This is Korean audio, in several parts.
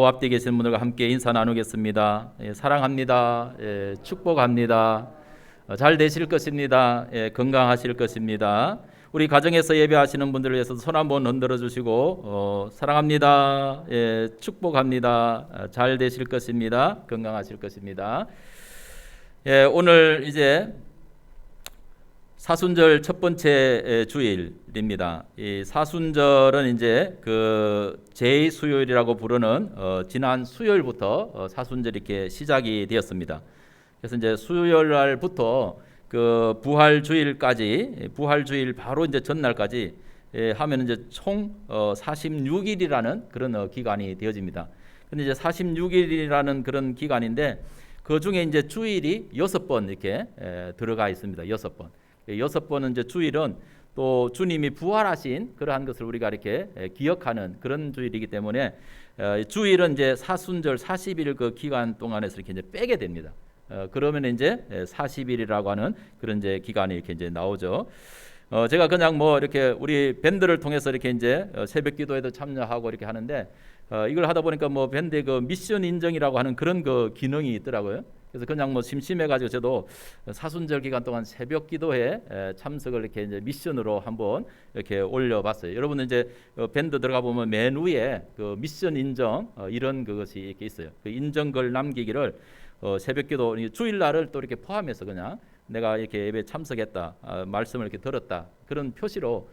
앞뒤에 계신 분들과 함께 인사 나누겠습니다. 사랑합니다. 축복합니다. 잘 되실 것입니다. 건강하실 것입니다. 우리 가정에서 예배하시는 분들을 위해서 손 한번 흔들어 주시고 사랑합니다. 축복합니다. 잘 되실 것입니다. 건강하실 것입니다. 오늘 이제 사순절 첫 번째 주일입니다. 이 사순절은 이제 그 제2수요일이라고 부르는 지난 수요일부터 사순절이 이렇게 시작이 되었습니다. 그래서 이제 수요일 날부터 그 부활주일까지, 부활주일 바로 이제 전날까지 하면 이제 총 46일이라는 그런 기간이 되어집니다. 근데 이제 46일이라는 그런 기간인데 그 중에 이제 주일이 6번 이렇게 들어가 있습니다. 6번. 6번은 이제 주일은 또 주님이 부활하신 그러한 것을 우리가 이렇게 기억하는 그런 주일이기 때문에 주일은 이제 사순절 40일 그 기간 동안에서 이렇게 이제 빼게 됩니다. 그러면 이제 40일이라고 하는 그런 이제 기간이 이렇게 이제 나오죠. 제가 그냥 뭐 이렇게 우리 밴드를 통해서 이렇게 이제 새벽 기도에도 참여하고 이렇게 하는데 이걸 하다 보니까 뭐 밴드 그 미션 인정이라고 하는 그런 그 기능이 있더라고요. 그래서 그냥 뭐 심심해가지고 저도 사순절 기간 동안 새벽 기도에 참석을 이렇게 이제 미션으로 한번 이렇게 올려봤어요. 여러분은 이제 밴드 들어가 보면 맨 위에 그 미션 인정 이런 그것이 이렇게 있어요. 그 인정글 남기기를 새벽 기도 주일 날을 또 이렇게 포함해서 그냥 내가 이렇게 예배 참석했다, 말씀을 이렇게 들었다 그런 표시로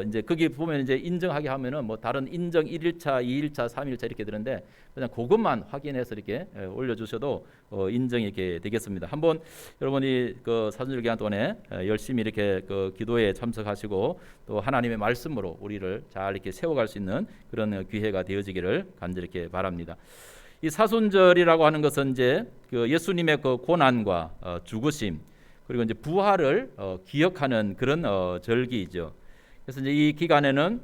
이제 거기 보면 이제 인정하게 하면은 뭐 다른 인정 1일차, 2일차, 3일차 이렇게 되는데 그냥 그것만 확인해서 이렇게 올려주셔도 인정이 이렇게 되겠습니다. 한번 여러분이 그 사순절 기간 동안에 열심히 이렇게 그 기도에 참석하시고 또 하나님의 말씀으로 우리를 잘 이렇게 세워갈 수 있는 그런 기회가 되어지기를 간절히 이렇게 바랍니다. 이 사순절이라고 하는 것은 이제 그 예수님의 그 고난과 죽으심 그리고 이제 부활을 기억하는 그런 절기이죠. 그래서 이제 이 기간에는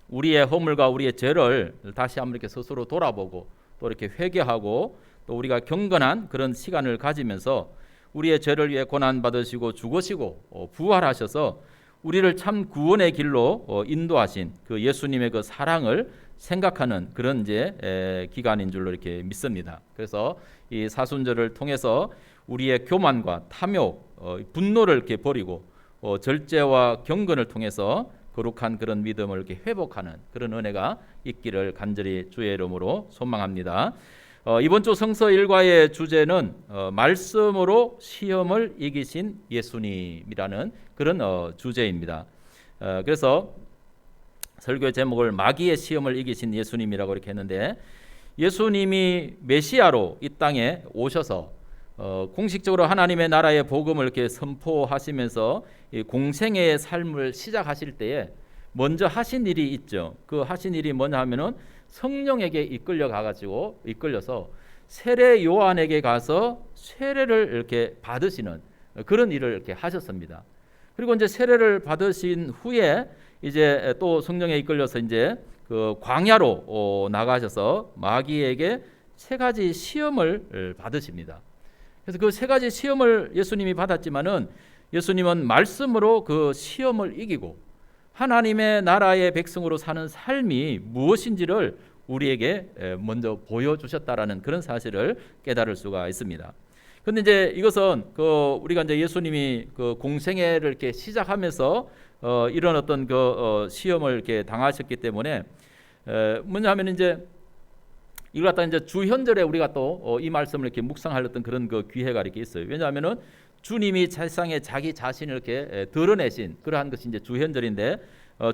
우리의 허물과 우리의 죄를 다시 한번 이렇게 스스로 돌아보고 또 이렇게 회개하고 또 우리가 경건한 그런 시간을 가지면서 우리의 죄를 위해 고난 받으시고 죽으시고 부활하셔서 우리를 참 구원의 길로 인도하신 그 예수님의 그 사랑을 생각하는 그런 이제 기간인 줄로 이렇게 믿습니다. 그래서 이 사순절을 통해서 우리의 교만과 탐욕, 분노를 이렇게 버리고 절제와 경건을 통해서 거룩한 그런 믿음을 이렇게 회복하는 그런 은혜가 있기를 간절히 주의 이름으로 소망합니다. 이번 주 성서 일과의 주제는 말씀으로 시험을 이기신 예수님이라는 그런 주제입니다. 그래서 설교의 제목을 마귀의 시험을 이기신 예수님이라고 이렇게 했는데 예수님이 메시아로 이 땅에 오셔서 공식적으로 하나님의 나라의 복음을 이렇게 선포하시면서 이 공생애의 삶을 시작하실 때에 먼저 하신 일이 있죠. 그 하신 일이 뭐냐 하면은 성령에게 이끌려서 세례 요한에게 가서 세례를 이렇게 받으시는 그런 일을 이렇게 하셨습니다. 그리고 이제 세례를 받으신 후에 이제 또 성령에 이끌려서 이제 그 광야로 나가셔서 마귀에게 세 가지 시험을 받으십니다. 그래서 그 세 가지 시험을 예수님이 받았지만은 예수님은 말씀으로 그 시험을 이기고 하나님의 나라의 백성으로 사는 삶이 무엇인지를 우리에게 먼저 보여주셨다라는 그런 사실을 깨달을 수가 있습니다. 그런데 이제 이것은 그 우리가 이제 예수님이 그 공생애를 이렇게 시작하면서 이런 어떤 그 시험을 이렇게 당하셨기 때문에 뭐냐 하면 이제 이걸 갖다 이제 주현절에 우리가 또 이 말씀을 이렇게 묵상하였던 그런 그 기회가 이렇게 있어요. 왜냐하면은 주님이 세상에 자기 자신을 이렇게 드러내신 그러한 것이 이제 주현절인데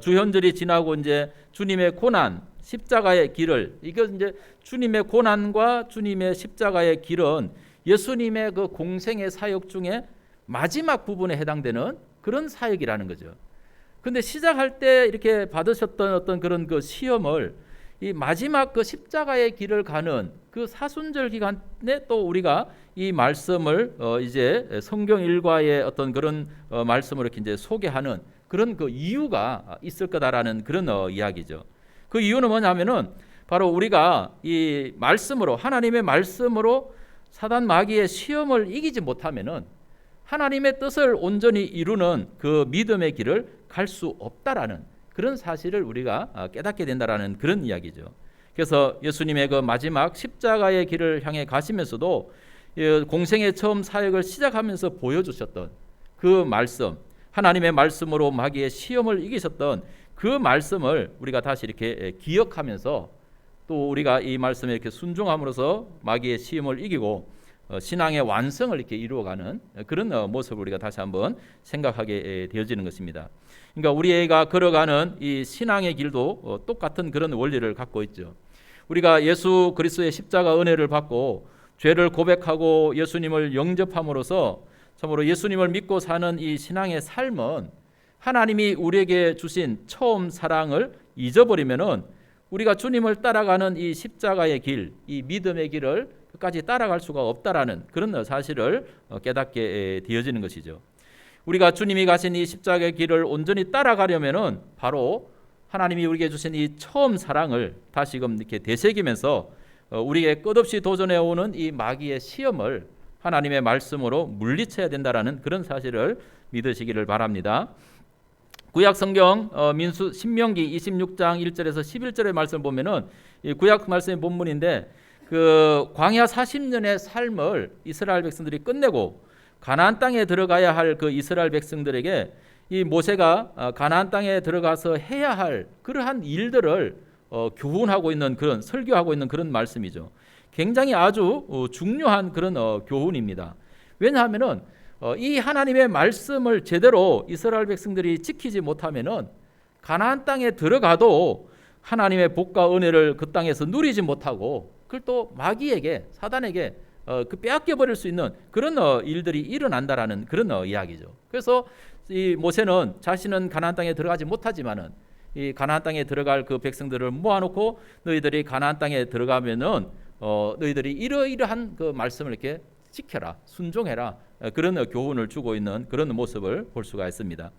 주현절이 지나고 이제 주님의 고난 십자가의 길을 이거 이제 주님의 고난과 주님의 십자가의 길은 예수님의 그 공생의 사역 중에 마지막 부분에 해당되는 그런 사역이라는 거죠. 근데 시작할 때 이렇게 받으셨던 어떤 그런 그 시험을 이 마지막 그 십자가의 길을 가는 그 사순절 기간에 또 우리가 이 말씀을 이제 성경 일과의 어떤 그런 말씀을 이렇게 이제 소개하는 그런 그 이유가 있을 거다라는 그런 이야기죠. 그 이유는 뭐냐면은 바로 우리가 이 말씀으로 하나님의 말씀으로 사단 마귀의 시험을 이기지 못하면은 하나님의 뜻을 온전히 이루는 그 믿음의 길을 갈 수 없다라는 그런 사실을 우리가 깨닫게 된다라는 그런 이야기죠. 그래서 예수님의 그 마지막 십자가의 길을 향해 가시면서도 공생의 처음 사역을 시작하면서 보여주셨던 그 말씀, 하나님의 말씀으로 마귀의 시험을 이기셨던 그 말씀을 우리가 다시 이렇게 기억하면서 또 우리가 이 말씀에 이렇게 순종함으로써 마귀의 시험을 이기고 신앙의 완성을 이렇게 이루어가는 그런 모습을 우리가 다시 한번 생각하게 되어지는 것입니다. 그러니까 우리가 걸어가는 이 신앙의 길도 똑같은 그런 원리를 갖고 있죠. 우리가 예수 그리스도의 십자가 은혜를 받고 죄를 고백하고 예수님을 영접함으로써 참으로 예수님을 믿고 사는 이 신앙의 삶은 하나님이 우리에게 주신 처음 사랑을 잊어버리면은 우리가 주님을 따라가는 이 십자가의 길, 이 믿음의 길을 끝까지 따라갈 수가 없다라는 그런 사실을 깨닫게 되어지는 것이죠. 우리가 주님이 가신 이 십자가의 길을 온전히 따라가려면은 바로 하나님이 우리에게 주신 이 처음 사랑을 다시금 이렇게 되새기면서 우리에게 끝없이 도전해 오는 이 마귀의 시험을 하나님의 말씀으로 물리쳐야 된다라는 그런 사실을 믿으시기를 바랍니다. 구약 성경 신명기 26장 1절에서 11절의 말씀을 보면은 이 구약 말씀의 본문인데 그 광야 40년의 삶을 이스라엘 백성들이 끝내고 가나안 땅에 들어가야 할 그 이스라엘 백성들에게 이 모세가 가나안 땅에 들어가서 해야 할 그러한 일들을 교훈하고 있는 그런 설교하고 있는 그런 말씀이죠. 굉장히 아주 중요한 그런 교훈입니다. 왜냐하면은 이 하나님의 말씀을 제대로 이스라엘 백성들이 지키지 못하면은 가나안 땅에 들어가도 하나님의 복과 은혜를 그 땅에서 누리지 못하고 그걸 또 마귀에게 사단에게 그 빼앗겨 버릴 수 있는 그런 일들이 일어난다라는 그런 이야기죠. 그래서 이 모세는 자신은 가나안 땅에 들어가지 못하지만은 이 가나안 땅에 들어갈 그 백성들을 모아놓고 너희들이 가나안 땅에 들어가면은 너희들이 이러이러한 그 말씀을 이렇게 지켜라, 순종해라 그런 교훈을 주고 있는 그런 모습을 볼 수가 있습니다.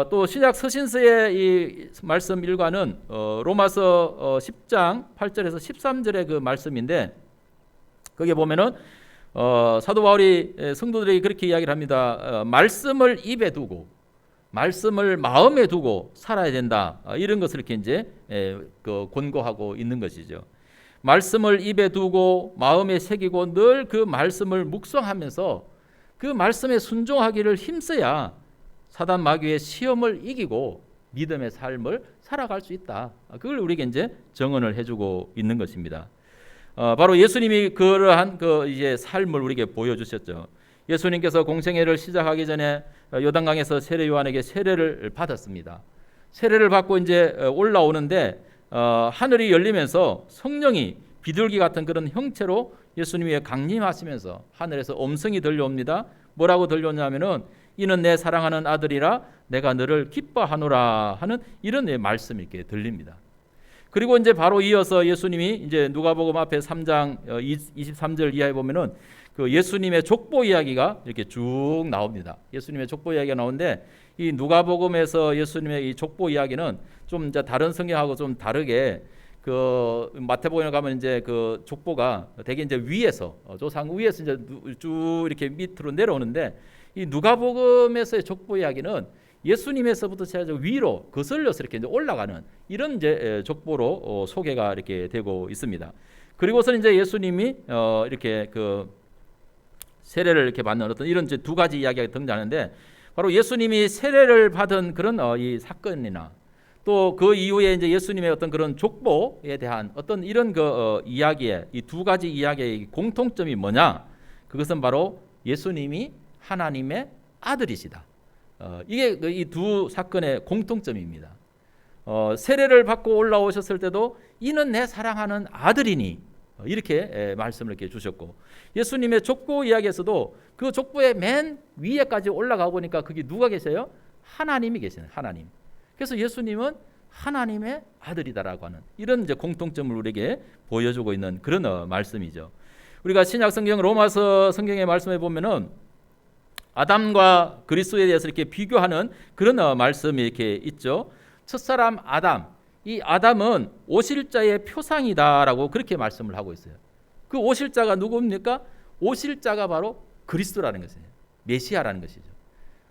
또 신약 서신서의 이 말씀 일과는 로마서 10장 8절에서 13절의 그 말씀인데 거기에 보면은 사도 바울이 성도들에게 그렇게 이야기를 합니다. 말씀을 입에 두고 말씀을 마음에 두고 살아야 된다. 이런 것을 이렇게 이제 권고하고 있는 것이죠. 말씀을 입에 두고 마음에 새기고 늘 그 말씀을 묵상하면서 그 말씀에 순종하기를 힘써야 사단 마귀의 시험을 이기고 믿음의 삶을 살아갈 수 있다. 그걸 우리에게 이제 정언을 해주고 있는 것입니다. 바로 예수님이 그러한 그 이제 삶을 우리에게 보여주셨죠. 예수님께서 공생애를 시작하기 전에 요단강에서 세례 요한에게 세례를 받았습니다. 세례를 받고 이제 올라오는데 하늘이 열리면서 성령이 비둘기 같은 그런 형체로 예수님이 강림하시면서 하늘에서 음성이 들려옵니다. 뭐라고 들려오냐면은 이는 내 사랑하는 아들이라 내가 너를 기뻐하노라 하는 이런 말씀이 이렇게 들립니다. 그리고 이제 바로 이어서 예수님이 이제 누가복음 앞에 3장 23절 이하에 보면은 그 예수님의 족보 이야기가 이렇게 쭉 나옵니다. 예수님의 족보 이야기가 나오는데 이 누가복음에서 예수님의 이 족보 이야기는 좀 이제 다른 성경하고 좀 다르게 그 마태복음에 가면 이제 그 족보가 되게 이제 위에서 조상 위에서 이제 쭉 이렇게 밑으로 내려오는데 이 누가복음에서의 족보 이야기는 예수님에서부터 시작해서 위로 거슬려서 이렇게 이제 올라가는 이런 이제 족보로 소개가 이렇게 되고 있습니다. 그리고서 이제 예수님이 이렇게 그 세례를 이렇게 받는 어떤 이런 이제 두 가지 이야기가 등장하는데 바로 예수님이 세례를 받은 그런 이 사건이나 또 그 이후에 이제 예수님의 어떤 그런 족보에 대한 어떤 이런 그 이야기에 이 두 가지 이야기의 공통점이 뭐냐? 그것은 바로 예수님이 하나님의 아들이시다. 이게 이 두 사건의 공통점입니다. 세례를 받고 올라오셨을 때도 이는 내 사랑하는 아들이니 이렇게 말씀을 이렇게 주셨고 예수님의 족보 이야기에서도 그 족보의 맨 위에까지 올라가 보니까 거기 누가 계세요? 하나님이 계시는 하나님. 그래서 예수님은 하나님의 아들이다라고 하는 이런 이제 공통점을 우리에게 보여주고 있는 그런 말씀이죠. 우리가 신약 성경 로마서 성경의 말씀에 보면은 아담과 그리스도에 대해서 이렇게 비교하는 그런 말씀이 이렇게 있죠. 첫사람 아담, 이 아담은 오실자의 표상이다라고 그렇게 말씀을 하고 있어요. 그 오실자가 누구입니까? 오실자가 바로 그리스도라는 것이에요. 메시아라는 것이죠.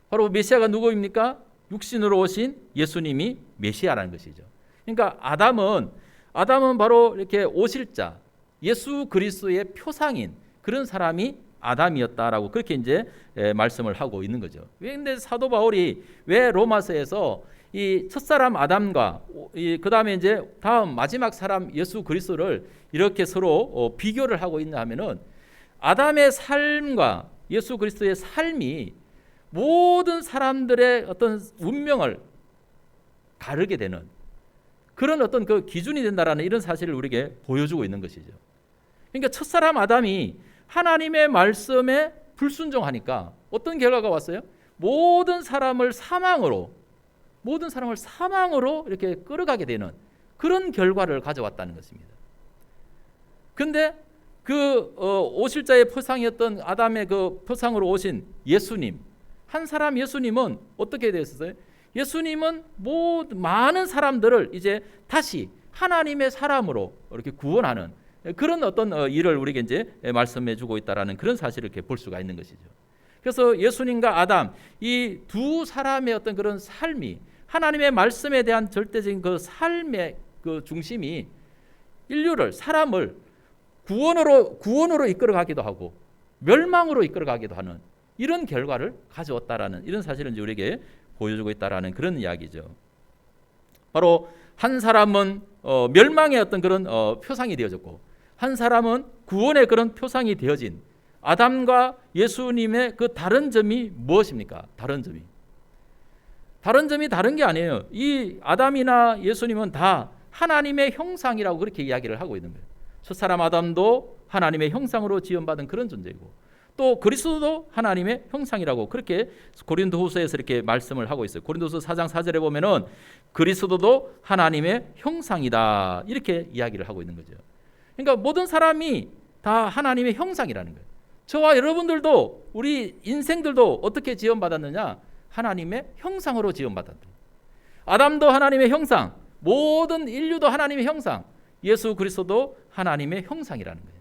바로 메시아가 누구입니까? 육신으로 오신 예수님이 메시아라는 것이죠. 그러니까 아담은 아담은 바로 이렇게 오실자, 예수 그리스도의 표상인 그런 사람이 아담이었다라고 그렇게 이제 말씀을 하고 있는 거죠. 근데 사도 바울이 왜 로마서에서 이 첫사람 아담과 그다음에 이제 다음 마지막 사람 예수 그리스도를 이렇게 서로 비교를 하고 있냐 하면은 아담의 삶과 예수 그리스도의 삶이 모든 사람들의 어떤 운명을 가르게 되는 그런 어떤 그 기준이 된다라는 이런 사실을 우리에게 보여주고 있는 것이죠. 그러니까 첫사람 아담이 하나님의 말씀에 불순종하니까 어떤 결과가 왔어요? 모든 사람을 사망으로 이렇게 끌어가게 되는 그런 결과를 가져왔다는 것입니다. 근데 그 오실자의 표상이었던 아담의 그 표상으로 오신 예수님, 한 사람 예수님은 어떻게 되었어요? 예수님은 많은 사람들을 이제 다시 하나님의 사람으로 이렇게 구원하는 그런 어떤 일을 우리에게 이제 말씀해 주고 있다라는 그런 사실을 이렇게 볼 수가 있는 것이죠. 그래서 예수님과 아담 이 두 사람의 어떤 그런 삶이 하나님의 말씀에 대한 절대적인 그 삶의 그 중심이 인류를 사람을 구원으로 이끌어가기도 하고 멸망으로 이끌어가기도 하는 이런 결과를 가져왔다라는 이런 사실을 이제 우리에게 보여주고 있다라는 그런 이야기죠. 바로 한 사람은 멸망의 어떤 그런 표상이 되어졌고 한 사람은 구원의 그런 표상이 되어진 아담과 예수님의 그 다른 점이 무엇입니까? 다른 점이 다른 게 아니에요. 이 아담이나 예수님은 다 하나님의 형상이라고 그렇게 이야기를 하고 있는 거예요. 첫사람 아담도 하나님의 형상으로 지음받은 그런 존재이고 또 그리스도도 하나님의 형상이라고 그렇게 고린도후서에서 이렇게 말씀을 하고 있어요. 고린도서 4장 4절에 보면은 그리스도도 하나님의 형상이다 이렇게 이야기를 하고 있는 거죠. 그러니까 모든 사람이 다 하나님의 형상이라는 거예요. 저와 여러분들도 우리 인생들도 어떻게 지음받았느냐? 하나님의 형상으로 지음받았다. 아담도 하나님의 형상, 모든 인류도 하나님의 형상, 예수 그리스도도 하나님의 형상이라는 거예요.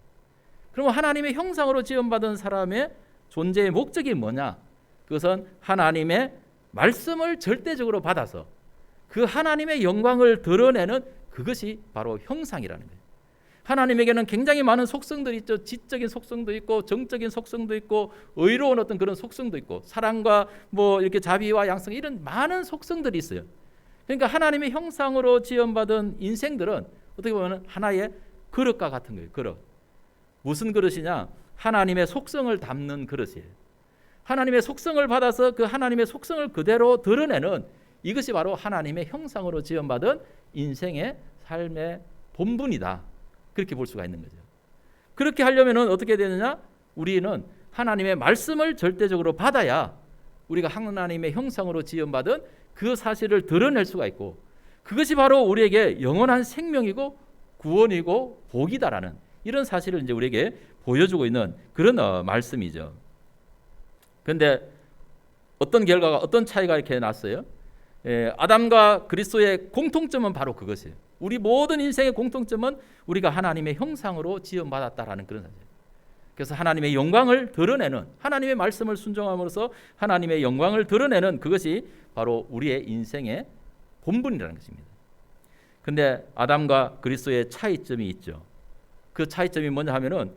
그러면 하나님의 형상으로 지음받은 사람의 존재의 목적이 뭐냐? 그것은 하나님의 말씀을 절대적으로 받아서 그 하나님의 영광을 드러내는 그것이 바로 형상이라는 거예요. 하나님에게는 굉장히 많은 속성들이 있죠. 지적인 속성도 있고 정적인 속성도 있고 의로운 어떤 그런 속성도 있고 사랑과 뭐 이렇게 자비와 양성 이런 많은 속성들이 있어요. 그러니까 하나님의 형상으로 지음받은 인생들은 어떻게 보면 하나의 그릇과 같은 거예요. 그릇. 무슨 그릇이냐? 하나님의 속성을 담는 그릇이에요. 하나님의 속성을 받아서 그 하나님의 속성을 그대로 드러내는 이것이 바로 하나님의 형상으로 지음받은 인생의 삶의 본분이다. 그렇게 볼 수가 있는 거죠. 그렇게 하려면 어떻게 되느냐? 우리는 하나님의 말씀을 절대적으로 받아야 우리가 하나님의 형상으로 지음받은 그 사실을 드러낼 수가 있고 그것이 바로 우리에게 영원한 생명이고 구원이고 복이다라는 이런 사실을 이제 우리에게 보여주고 있는 그런 말씀이죠. 그런데 어떤 결과가 어떤 차이가 이렇게 났어요? 아담과 그리스도의 공통점은 바로 그것이에요. 우리 모든 인생의 공통점은 우리가 하나님의 형상으로 지음받았다라는 그런 사실. 그래서 하나님의 영광을 드러내는 하나님의 말씀을 순종함으로써 하나님의 영광을 드러내는 그것이 바로 우리의 인생의 본분이라는 것입니다. 근데 아담과 그리스도의 차이점이 있죠. 그 차이점이 뭐냐 하면은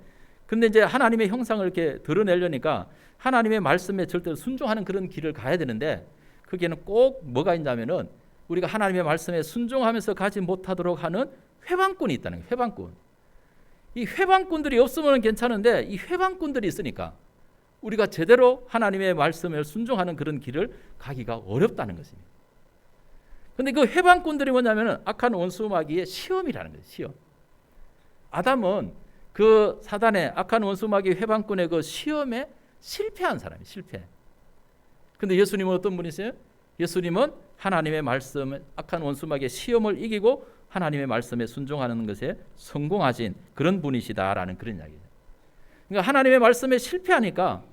근데 이제 하나님의 형상을 이렇게 드러내려니까 하나님의 말씀에 절대로 순종하는 그런 길을 가야 되는데 거기에는 꼭 뭐가 있냐면은 우리가 하나님의 말씀에 순종하면서 가지 못하도록 하는 회방꾼이 있다는 거예요. 회방꾼. 이 회방꾼들이 없으면 괜찮은데 이 회방꾼들이 있으니까 우리가 제대로 하나님의 말씀을 순종하는 그런 길을 가기가 어렵다는 것입니다. 그런데 그 회방꾼들이 뭐냐면은 악한 원수 마귀의 시험이라는 거예요. 시험. 아담은 그 사단의 악한 원수 마귀 회방꾼의 그 시험에 실패한 사람이에요. 실패. 근데 예수님은 어떤 분이세요? 예수님은 하나님의 말씀, 악한 원수 마귀의 시험을 이기고 하나님의 말씀에 순종하는 것에 성공하신 그런 분이시다라는 그런 이야기죠. 그러니까 하나님의 말씀에 실패하니까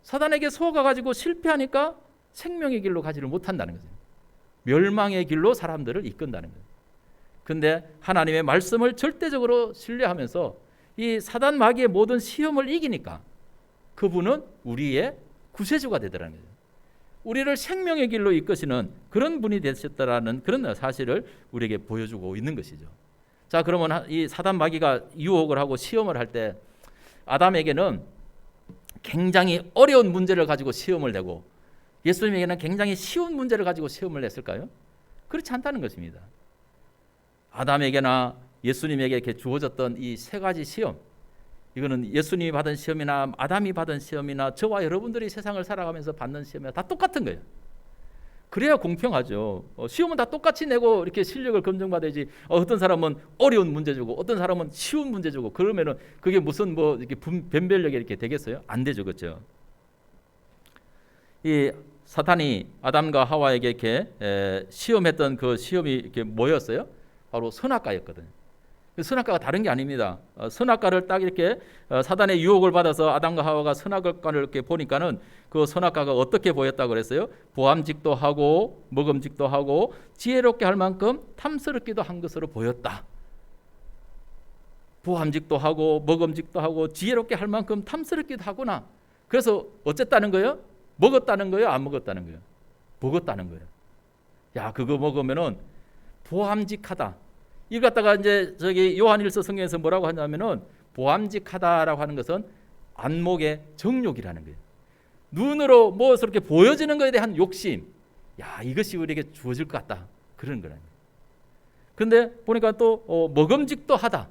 사단에게 속아가지고 실패하니까 생명의 길로 가지를 못한다는 거죠. 멸망의 길로 사람들을 이끈다는 거예요. 그런데 하나님의 말씀을 절대적으로 신뢰하면서 이 사단 마귀의 모든 시험을 이기니까 그분은 우리의 구세주가 되더라는 거죠. 우리를 생명의 길로 이끄시는 그런 분이 되셨다라는 그런 사실을 우리에게 보여주고 있는 것이죠. 자, 그러면 이 사단 마귀가 유혹을 하고 시험을 할 때 아담에게는 굉장히 어려운 문제를 가지고 시험을 내고 예수님에게는 굉장히 쉬운 문제를 가지고 시험을 냈을까요? 그렇지 않다는 것입니다. 아담에게나 예수님에게 이렇게 주어졌던 이 세 가지 시험, 이거는 예수님이 받은 시험이나 아담이 받은 시험이나 저와 여러분들이 세상을 살아가면서 받는 시험이나 다 똑같은 거예요. 그래야 공평하죠. 시험은 다 똑같이 내고 이렇게 실력을 검증받아야지. 어떤 사람은 어려운 문제 주고 어떤 사람은 쉬운 문제 주고 그러면은 그게 무슨 뭐 이렇게 변별력이 이렇게 되겠어요? 안 되죠, 그렇죠? 이 사탄이 아담과 하와에게 이렇게 시험했던 그 시험이 이렇게 뭐였어요? 바로 선악과였거든요. 선악과가 다른 게 아닙니다. 선악과를 딱 이렇게 사단의 유혹을 받아서 아담과 하와가 선악과를 이렇게 보니까는 그 선악과가 어떻게 보였다고 그랬어요? 보암직도 하고 먹음직도 하고 지혜롭게 할 만큼 탐스럽기도 한 것으로 보였다. 보암직도 하고 먹음직도 하고 지혜롭게 할 만큼 탐스럽기도 하구나. 그래서 어쨌다는 거예요? 먹었다는 거예요? 안 먹었다는 거예요? 먹었다는 거예요. 야, 그거 먹으면은 보암직하다. 이거 갖다가 이제 저기 요한일서 성경에서 뭐라고 하냐면은 보암직하다라고 하는 것은 안목의 정욕이라는 거예요. 눈으로 무엇을 이렇게 보여지는 것에 대한 욕심. 야, 이것이 우리에게 주어질 것 같다. 그런 거라는 거예요. 근데 보니까 또 먹음직도 하다.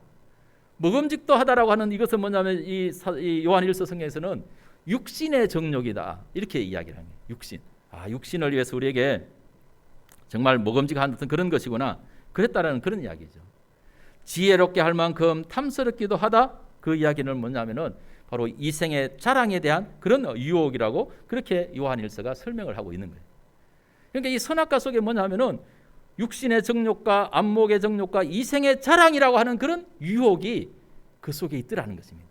먹음직도 하다라고 하는 이것은 뭐냐면 이 요한일서 성경에서는 육신의 정욕이다. 이렇게 이야기를 합니다. 육신. 아, 육신을 위해서 우리에게 정말 먹음직한 그런 것이구나. 그랬다라는 그런 이야기죠. 지혜롭게 할 만큼 탐스럽기도 하다. 그 이야기는 뭐냐면은 바로 이생의 자랑에 대한 그런 유혹이라고 그렇게 요한일서가 설명을 하고 있는 거예요. 그러니까 이 선악과 속에 뭐냐면은 육신의 정욕과 안목의 정욕과 이생의 자랑이라고 하는 그런 유혹이 그 속에 있더라는 것입니다.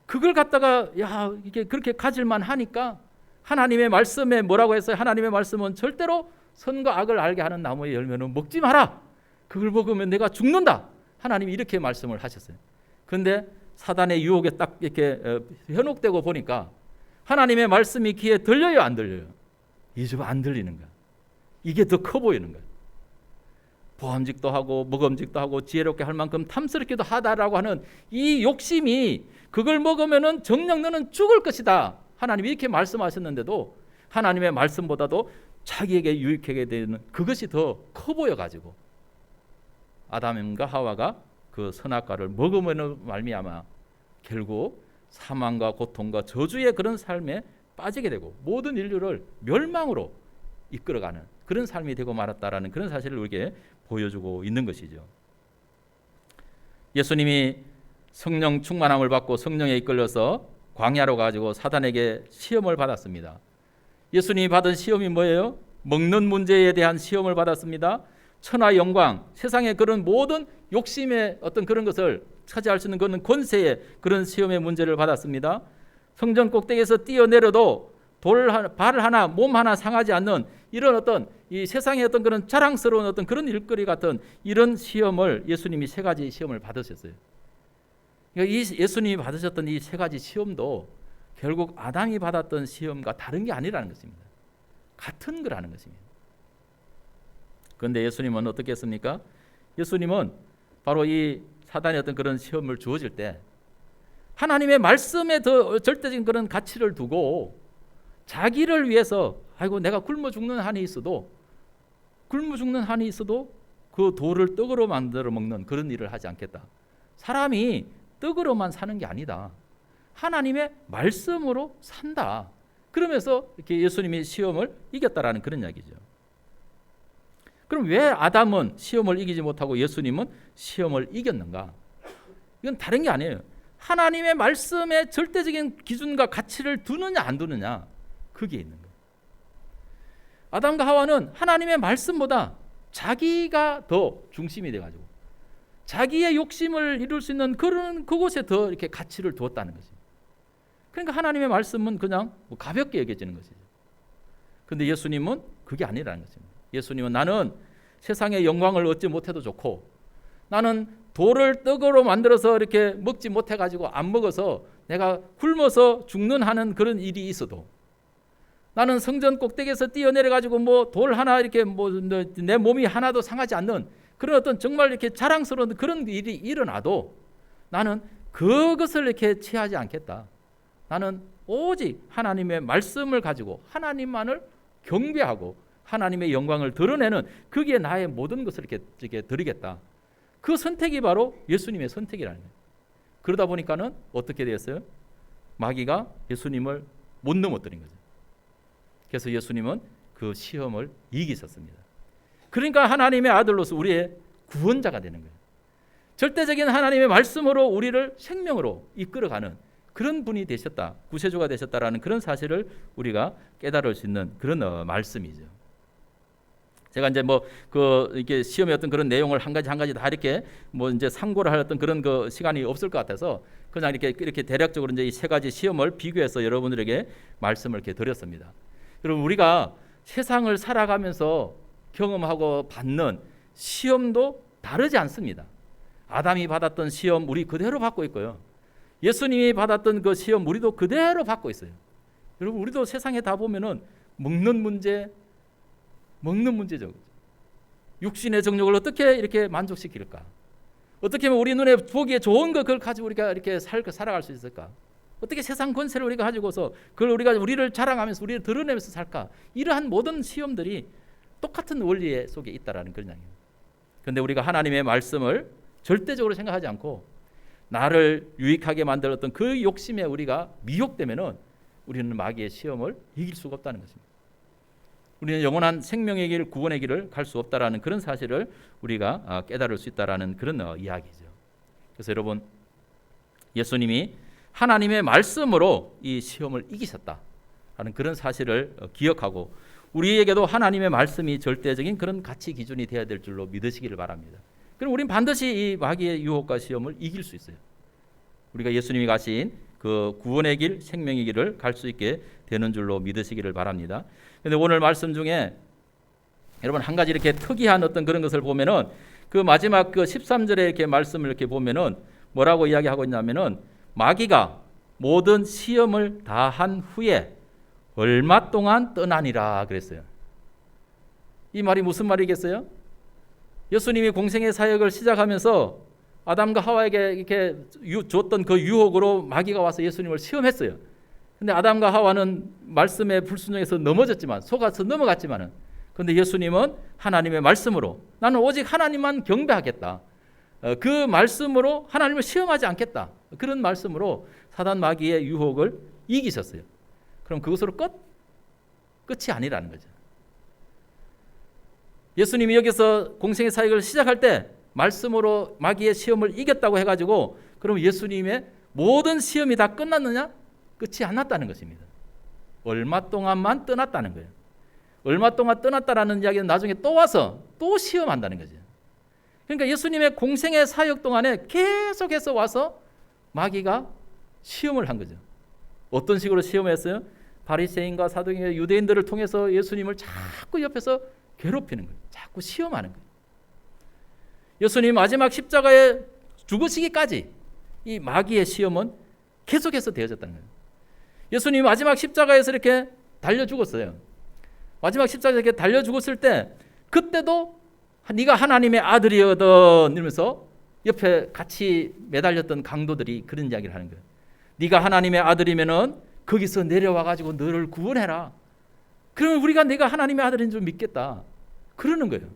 그걸 갖다가 야, 이게 그렇게 가질만 하니까 하나님의 말씀에 뭐라고 했어요? 하나님의 말씀은 절대로 선과 악을 알게 하는 나무의 열매는 먹지 마라. 그걸 먹으면 내가 죽는다. 하나님이 이렇게 말씀을 하셨어요. 그런데 사단의 유혹에 딱 이렇게 현혹되고 보니까 하나님의 말씀이 귀에 들려요, 안 들려요? 이제 안 들리는 거야. 이게 더 커 보이는 거야. 보암직도 하고 먹음직도 하고 지혜롭게 할 만큼 탐스럽기도 하다라고 하는 이 욕심이 그걸 먹으면은 정녕 너는 죽을 것이다. 하나님이 이렇게 말씀하셨는데도 하나님의 말씀보다도 자기에게 유익하게 되는 그것이 더 커 보여가지고 아담과 하와가 그 선악과를 먹으면 말미암아 결국 사망과 고통과 저주의 그런 삶에 빠지게 되고 모든 인류를 멸망으로 이끌어가는 그런 삶이 되고 말았다라는 그런 사실을 우리에게 보여주고 있는 것이죠. 예수님이 성령 충만함을 받고 성령에 이끌려서 광야로 가지고 사단에게 시험을 받았습니다. 예수님이 받은 시험이 뭐예요? 먹는 문제에 대한 시험을 받았습니다. 천하 영광, 세상의 그런 모든 욕심의 어떤 그런 것을 차지할 수 있는 그런 권세의 그런 시험의 문제를 받았습니다. 성전 꼭대기에서 뛰어내려도 발 하나, 몸 하나 상하지 않는 이런 어떤 이 세상의 어떤 그런 자랑스러운 어떤 그런 일거리 같은 이런 시험을 예수님이 세 가지 시험을 받으셨어요. 그러니까 이 예수님이 받으셨던 이 세 가지 시험도 결국 아담이 받았던 시험과 다른 게 아니라는 것입니다. 같은 거라는 것입니다. 그런데 예수님은 어떻게 했습니까? 예수님은 바로 이 사단의 어떤 그런 시험을 주어질 때 하나님의 말씀에 더 절대적인 그런 가치를 두고 자기를 위해서 아이고 내가 굶어 죽는 한이 있어도 그 돌을 떡으로 만들어 먹는 그런 일을 하지 않겠다. 사람이 떡으로만 사는 게 아니다. 하나님의 말씀으로 산다. 그러면서 이렇게 예수님이 시험을 이겼다라는 그런 이야기죠. 그럼 왜 아담은 시험을 이기지 못하고 예수님은 시험을 이겼는가? 이건 다른 게 아니에요. 하나님의 말씀에 절대적인 기준과 가치를 두느냐 안 두느냐 그게 있는 거예요. 아담과 하와는 하나님의 말씀보다 자기가 더 중심이 돼가지고 자기의 욕심을 이룰 수 있는 그런 그곳에 더 이렇게 가치를 두었다는 것입니다. 그러니까 하나님의 말씀은 그냥 가볍게 여겨지는 것이죠. 그런데 예수님은 그게 아니라는 것입니다. 예수님은 나는 세상의 영광을 얻지 못해도 좋고 나는 돌을 떡으로 만들어서 이렇게 먹지 못해가지고 안 먹어서 내가 굶어서 죽는 하는 그런 일이 있어도 나는 성전 꼭대기에서 뛰어내려가지고 뭐 돌 하나 이렇게 뭐 내 몸이 하나도 상하지 않는 그런 어떤 정말 이렇게 자랑스러운 그런 일이 일어나도 나는 그것을 이렇게 취하지 않겠다. 나는 오직 하나님의 말씀을 가지고 하나님만을 경배하고 하나님의 영광을 드러내는 그게 나의 모든 것을 이렇게 드리겠다. 그 선택이 바로 예수님의 선택이라는 거예요. 그러다 보니까는 어떻게 되었어요? 마귀가 예수님을 못 넘어뜨린 거죠. 그래서 예수님은 그 시험을 이기셨습니다. 그러니까 하나님의 아들로서 우리의 구원자가 되는 거예요. 절대적인 하나님의 말씀으로 우리를 생명으로 이끌어가는 그런 분이 되셨다, 구세주가 되셨다라는 그런 사실을 우리가 깨달을 수 있는 그런 말씀이죠. 제가 이제 이렇게 시험의 어떤 그런 내용을 한 가지 다 이렇게 이제 상고를 할 어떤 그런 그 시간이 없을 것 같아서 그냥 이렇게 대략적으로 이제 이 세 가지 시험을 비교해서 여러분들에게 말씀을 이렇게 드렸습니다. 여러분, 우리가 세상을 살아가면서 경험하고 받는 시험도 다르지 않습니다. 아담이 받았던 시험 우리 그대로 받고 있고요. 예수님이 받았던 그 시험 우리도 그대로 받고 있어요. 여러분, 우리도 세상에 다 보면은 먹는 문제죠. 육신의 정욕을 어떻게 이렇게 만족시킬까? 어떻게 하면 우리 눈에 보기에 좋은 거 그걸 가지고 우리가 이렇게 살아갈 수 있을까? 어떻게 세상 권세를 우리가 가지고서 그걸 우리를 자랑하면서 우리를 드러내면서 살까? 이러한 모든 시험들이 똑같은 원리 속에 있다라는 그런 이야기입니다. 그런데 우리가 하나님의 말씀을 절대적으로 생각하지 않고 나를 유익하게 만들었던 그 욕심에 우리가 미혹되면은 우리는 마귀의 시험을 이길 수가 없다는 것입니다. 우리는 영원한 생명의 길, 구원의 길을 갈 수 없다라는 그런 사실을 우리가 깨달을 수 있다라는 그런 이야기죠. 그래서 여러분, 예수님이 하나님의 말씀으로 이 시험을 이기셨다라는 그런 사실을 기억하고 우리에게도 하나님의 말씀이 절대적인 그런 가치 기준이 되어야 될 줄로 믿으시기를 바랍니다. 그럼 우리는 반드시 이 마귀의 유혹과 시험을 이길 수 있어요. 우리가 예수님이 가신 그 구원의 길, 생명의 길을 갈 수 있게 되는 줄로 믿으시기를 바랍니다. 그런데 오늘 말씀 중에 여러분 한 가지 이렇게 특이한 어떤 그런 것을 보면은 그 마지막 그 13절에 이렇게 말씀을 이렇게 보면은 뭐라고 이야기하고 있냐면은 마귀가 모든 시험을 다 한 후에 얼마 동안 떠나니라 그랬어요. 이 말이 무슨 말이겠어요? 예수님이 공생의 사역을 시작하면서 아담과 하와에게 이렇게 줬던 그 유혹으로 마귀가 와서 예수님을 시험했어요. 근데 아담과 하와는 말씀에 불순종해서 넘어졌지만 속아서 넘어갔지만은 근데 예수님은 하나님의 말씀으로 나는 오직 하나님만 경배하겠다. 그 말씀으로 하나님을 시험하지 않겠다. 그런 말씀으로 사단 마귀의 유혹을 이기셨어요. 그럼 그것으로 끝이 아니라는 거죠. 예수님이 여기서 공생의 사역을 시작할 때 말씀으로 마귀의 시험을 이겼다고 해가지고 그럼 예수님의 모든 시험이 다 끝났느냐? 끝이 안 났다는 것입니다. 얼마 동안만 떠났다는 거예요. 얼마 동안 떠났다라는 이야기는 나중에 또 와서 또 시험한다는 거죠. 그러니까 예수님의 공생의 사역 동안에 계속해서 와서 마귀가 시험을 한 거죠. 어떤 식으로 시험했어요? 바리새인과 사두개인 유대인들을 통해서 예수님을 자꾸 옆에서 괴롭히는 거예요. 자꾸 시험하는 거예요. 예수님 마지막 십자가에 죽으시기까지 이 마귀의 시험은 계속해서 되어졌다는 거예요. 예수님 마지막 십자가에서 이렇게 달려 죽었어요. 마지막 십자가에서 이렇게 달려 죽었을 때 그때도 네가 하나님의 아들이거든 이러면서 옆에 같이 매달렸던 강도들이 그런 이야기를 하는 거예요. 네가 하나님의 아들이면은 거기서 내려와 가지고 너를 구원해라. 그러면 우리가 네가 하나님의 아들인 줄 믿겠다. 그러는 거예요.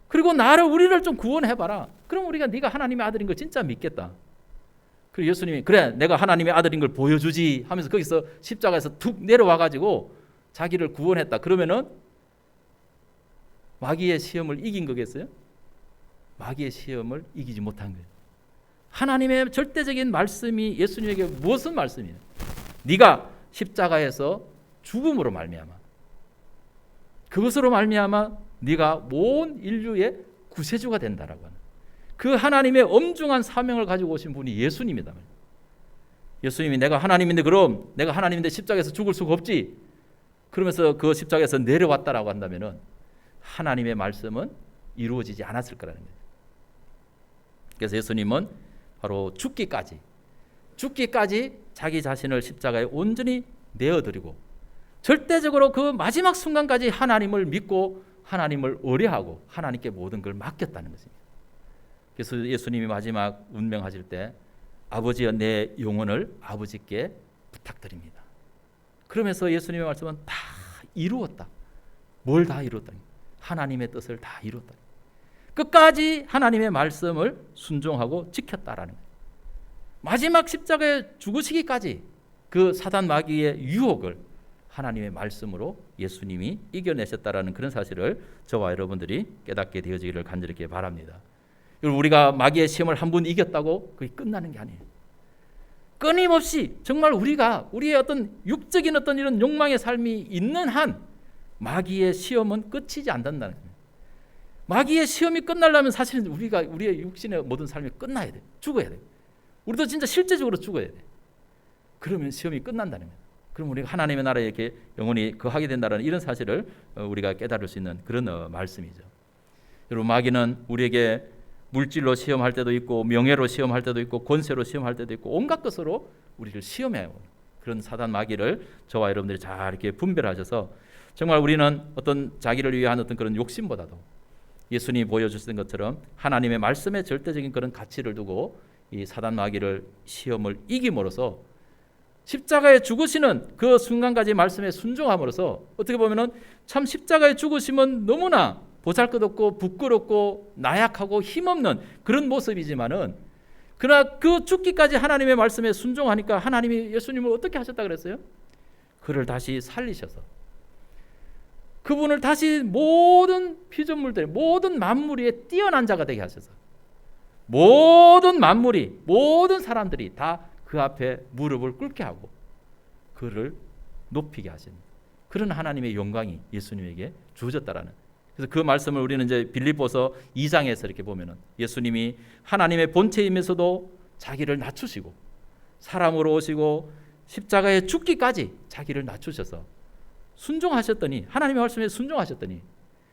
그리고 우리를 좀 구원해봐라. 그럼 우리가 네가 하나님의 아들인 걸 진짜 믿겠다. 그리고 예수님이 그래 내가 하나님의 아들인 걸 보여주지 하면서 거기서 십자가에서 툭 내려와 가지고 자기를 구원했다. 그러면은 마귀의 시험을 이긴 거겠어요? 마귀의 시험을 이기지 못한 거예요. 하나님의 절대적인 말씀이 예수님에게 무슨 말씀이에요? 네가 십자가에서 죽음으로 말미암아 그것으로 말미암아 네가 온 인류의 구세주가 된다라고 하는 그 하나님의 엄중한 사명을 가지고 오신 분이 예수님이다. 예수님이 내가 하나님인데 그럼 내가 하나님인데 십자가에서 죽을 수가 없지. 그러면서 그 십자가에서 내려왔다라고 한다면은 하나님의 말씀은 이루어지지 않았을 거라는 거예요. 그래서 예수님은 바로 죽기까지 자기 자신을 십자가에 온전히 내어드리고 절대적으로 그 마지막 순간까지 하나님을 믿고 하나님을 의뢰하고 하나님께 모든 걸 맡겼다는 것입니다. 그래서 예수님이 마지막 운명하실 때 아버지여 내 영혼을 아버지께 부탁드립니다. 그러면서 예수님의 말씀은 다 이루었다. 뭘 다 이루었다? 하나님의 뜻을 다 이루었다. 끝까지 하나님의 말씀을 순종하고 지켰다라는 거예요. 마지막 십자가에 죽으시기까지 그 사단 마귀의 유혹을 하나님의 말씀으로 예수님이 이겨내셨다라는 그런 사실을 저와 여러분들이 깨닫게 되어지기를 간절히 바랍니다. 우리가 마귀의 시험을 한 번 이겼다고 그게 끝나는 게 아니에요. 끊임없이 정말 우리가 우리의 어떤 육적인 어떤 이런 욕망의 삶이 있는 한 마귀의 시험은 끝이지 않는다는 거예요. 마귀의 시험이 끝나려면 사실은 우리의 육신의 모든 삶이 끝나야 돼. 죽어야 돼. 우리도 진짜 실제적으로 죽어야 돼. 그러면 시험이 끝난다는 거예요. 그럼 우리가 하나님의 나라에 이렇게 영원히 거하게 된다는 이런 사실을 우리가 깨달을 수 있는 그런 말씀이죠. 여러분, 마귀는 우리에게 물질로 시험할 때도 있고 명예로 시험할 때도 있고 권세로 시험할 때도 있고 온갖 것으로 우리를 시험해요. 그런 사단 마귀를 저와 여러분들이 잘 이렇게 분별하셔서 정말 우리는 어떤 자기를 위한 어떤 그런 욕심보다도 예수님이 보여주신 것처럼 하나님의 말씀에 절대적인 그런 가치를 두고 이 사단 마귀를 시험을 이김으로써 십자가에 죽으시는 그 순간까지 말씀에 순종함으로써 어떻게 보면은 참 십자가에 죽으시면 너무나 보잘것없고 부끄럽고 나약하고 힘없는 그런 모습이지만은 그러나 그 죽기까지 하나님의 말씀에 순종하니까 하나님이 예수님을 어떻게 하셨다 그랬어요? 그를 다시 살리셔서 그분을 다시 모든 피조물들, 모든 만물 위에 뛰어난 자가 되게 하셔서 모든 만물이, 모든 사람들이 다 그 앞에 무릎을 꿇게 하고 그를 높이게 하신 그런 하나님의 영광이 예수님에게 주어졌다라는. 그래서 그 말씀을 우리는 이제 빌립보서 2장에서 이렇게 보면은 예수님이 하나님의 본체이면서도 자기를 낮추시고 사람으로 오시고 십자가에 죽기까지 자기를 낮추셔서 순종하셨더니 하나님의 말씀에 순종하셨더니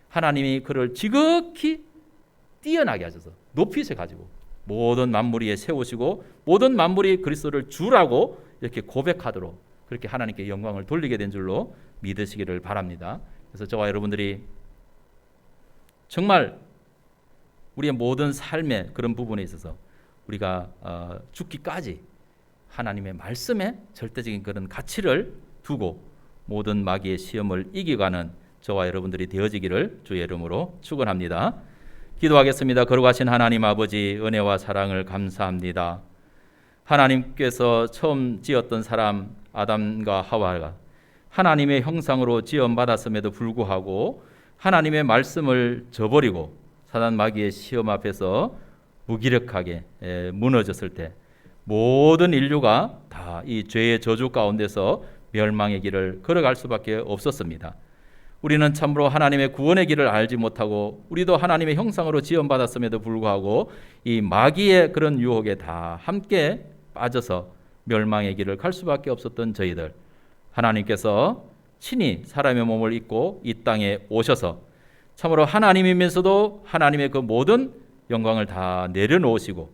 하나님이 그를 지극히 뛰어나게 하셔서 높이셔 가지고 모든 만물 위에 세우시고 모든 만물이 그리스도를 주라고 이렇게 고백하도록 그렇게 하나님께 영광을 돌리게 된 줄로 믿으시기를 바랍니다. 그래서 저와 여러분들이 정말 우리의 모든 삶의 그런 부분에 있어서 우리가 죽기까지 하나님의 말씀에 절대적인 그런 가치를 두고 모든 마귀의 시험을 이기가는 저와 여러분들이 되어지기를 주의 이름으로 축원합니다. 기도하겠습니다. 거룩하신 하나님 아버지, 은혜와 사랑을 감사합니다. 하나님께서 처음 지었던 사람 아담과 하와가 하나님의 형상으로 지음받았음에도 불구하고 하나님의 말씀을 저버리고 사단 마귀의 시험 앞에서 무기력하게 무너졌을 때 모든 인류가 다 이 죄의 저주 가운데서 멸망의 길을 걸어갈 수밖에 없었습니다. 우리는 참으로 하나님의 구원의 길을 알지 못하고 우리도 하나님의 형상으로 지음받았음에도 불구하고 이 마귀의 그런 유혹에 다 함께 빠져서 멸망의 길을 갈 수밖에 없었던 저희들, 하나님께서 친히 사람의 몸을 입고 이 땅에 오셔서 참으로 하나님이면서도 하나님의 그 모든 영광을 다 내려놓으시고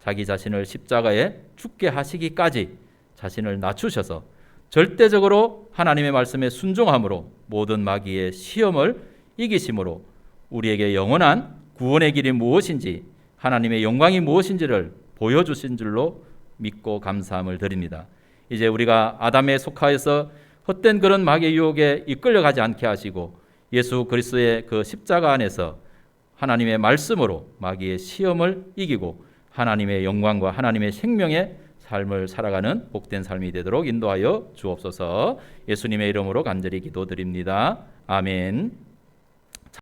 자기 자신을 십자가에 죽게 하시기까지 자신을 낮추셔서 절대적으로 하나님의 말씀에 순종함으로 모든 마귀의 시험을 이기심으로 우리에게 영원한 구원의 길이 무엇인지 하나님의 영광이 무엇인지를 보여주신 줄로 믿고 감사함을 드립니다. 이제 우리가 아담에 속하여서 헛된 그런 마귀의 유혹에 이끌려가지 않게 하시고 예수 그리스도의 그 십자가 안에서 하나님의 말씀으로 마귀의 시험을 이기고 하나님의 영광과 하나님의 생명의 삶을 살아가는 복된 삶이 되도록 인도하여 주옵소서. 예수님의 이름으로 간절히 기도드립니다. 아멘.